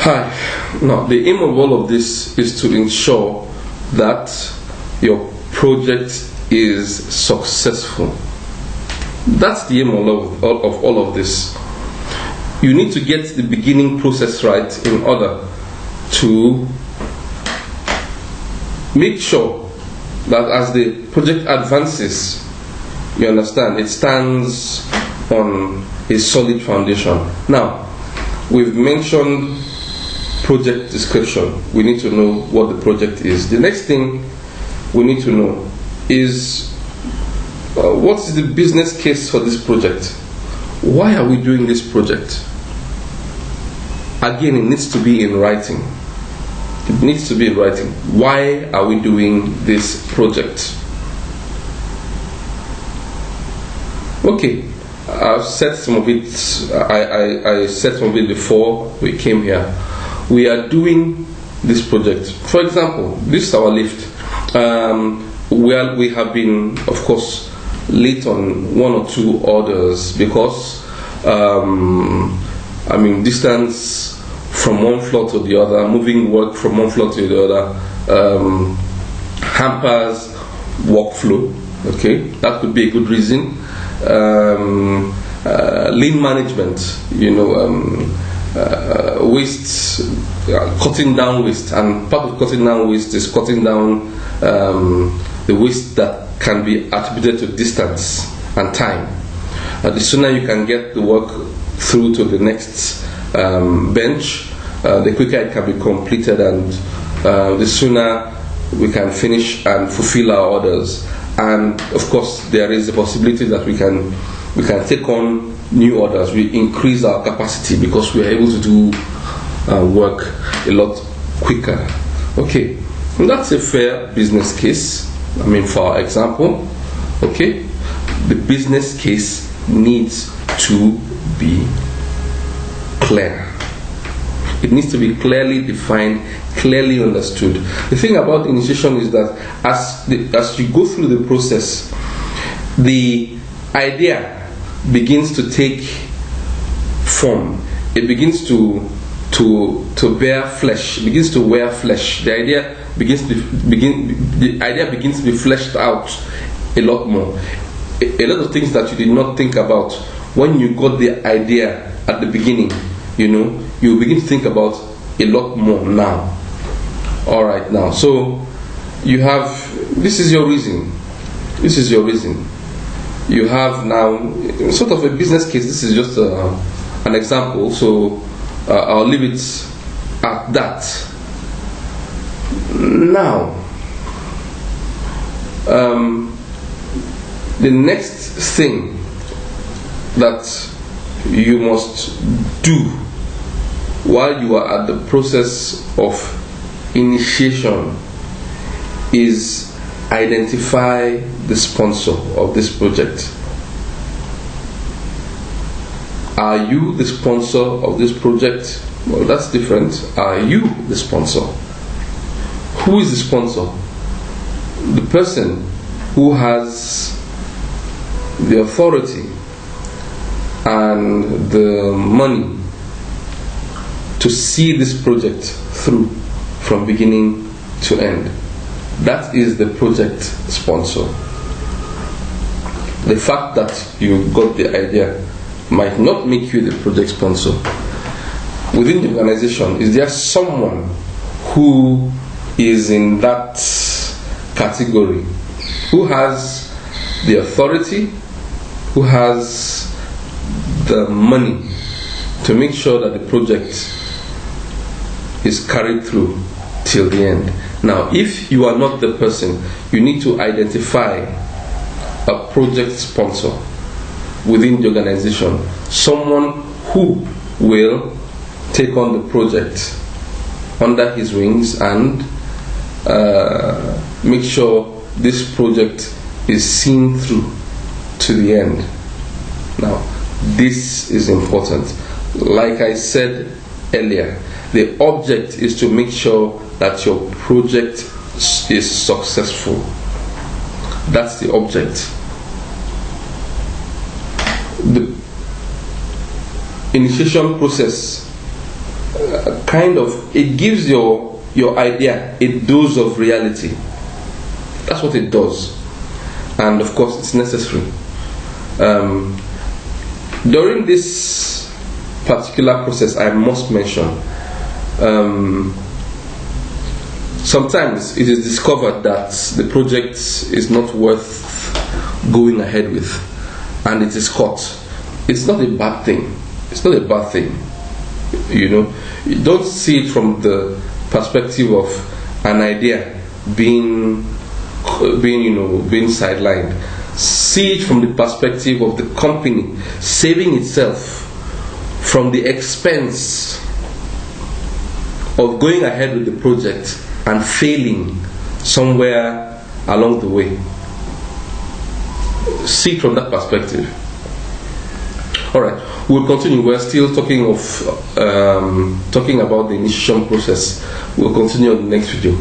Hi. Now, the aim of all of this is to ensure that your project is successful. That's the aim of all of this. You need to get the beginning process right in order to make sure that as the project advances, you understand, it stands on a solid foundation. Now, we've mentioned project description. We need to know what the project is. The next thing we need to know is what is the business case for this project? Why are we doing this project? Again, it needs to be in writing. It needs to be in writing. Why are we doing this project? Okay, I've said some of it. I said some of it before we came here. We are doing this project. For example, this is our lift. We have been, of course, late on one or two orders because, distance from one floor to the other, moving work from one floor to the other, hampers workflow. Okay, that could be a good reason. Lean management, waste, cutting down waste, and part of cutting down waste is cutting down the waste that can be attributed to distance and time. The sooner you can get the work through to the next bench, the quicker it can be completed, and the sooner we can finish and fulfill our orders. And of course, there is a possibility that we can take on new orders. We increase our capacity because we are able to do work a lot quicker. Okay, and that's a fair business case. For our example, okay, the business case needs to be clear. It needs to be clearly defined, clearly understood. The thing about initiation is that as you go through the process, the idea begins to take form. It begins to bear flesh. It begins to wear flesh. The idea begins to be fleshed out a lot more. A lot of things that you did not think about when you got the idea at the beginning, you begin to think about a lot more now. All right, now, so you have, this is your reason. You have now sort of a business case. This is just an example, so I'll leave it at that. Now, the next thing that you must do while you are at the process of initiation is identify the sponsor of this project. Are you the sponsor of this project? Well, that's different. Are you the sponsor? Who is the sponsor? The person who has the authority and the money to see this project through from beginning to end. That is the project sponsor. The fact that you got the idea might not make you the project sponsor. Within the organization, is there someone who is in that category, who has the authority, who has the money to make sure that the project is carried through till the end? Now, if you are not the person, you need to identify a project sponsor within the organization, someone who will take on the project under his wings and make sure this project is seen through to the end. Now, this is important. Like I said earlier, the object is to make sure that your project is successful. That's the object. The initiation process it gives your idea a dose of reality. That's what it does, and of course it's necessary. During this particular process, I must mention, sometimes it is discovered that the project is not worth going ahead with, and it is cut. It's not a bad thing. It's not a bad thing. You don't see it from the perspective of an idea being sidelined. See it from the perspective of the company saving itself from the expense of going ahead with the project and failing somewhere along the way. See it from that perspective. Alright, we'll continue. We're still talking about the initiation process. We'll continue on the next video.